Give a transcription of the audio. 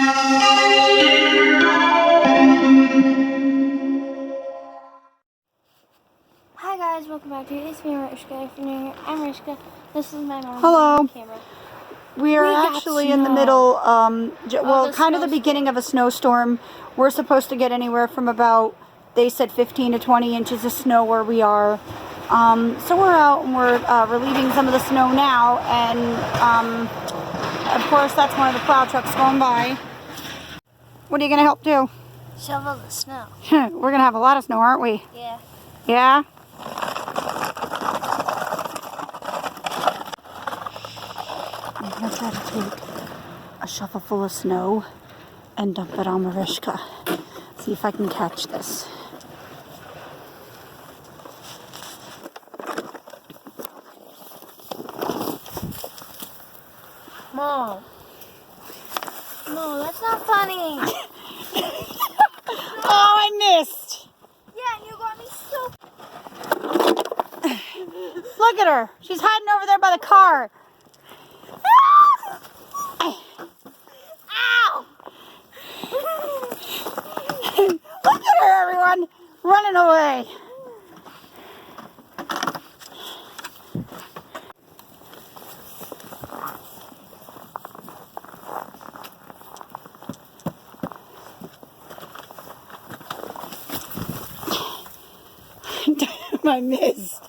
Hi guys, welcome back to ItsM3Mariska. If you're new here, I'm Mariska. This is my mom. Hello. Camera. We are actually in the middle, kind of the beginning of a snowstorm. We're supposed to get anywhere from about, they said 15 to 20 inches of snow where we are. So we're out and we're relieving some of the snow now, and of course that's one of the plow trucks going by. What are you going to help do? Shovel the snow. We're going to have a lot of snow, aren't we? Yeah. Yeah? I'm going to try to take a shovel full of snow and dump it on Mariska. See if I can catch this. Mom. No, that's not funny. Oh, I missed! Yeah, you got me so... Look at her. She's hiding over there by the car. Ow! Look at her, everyone. Running away. I missed.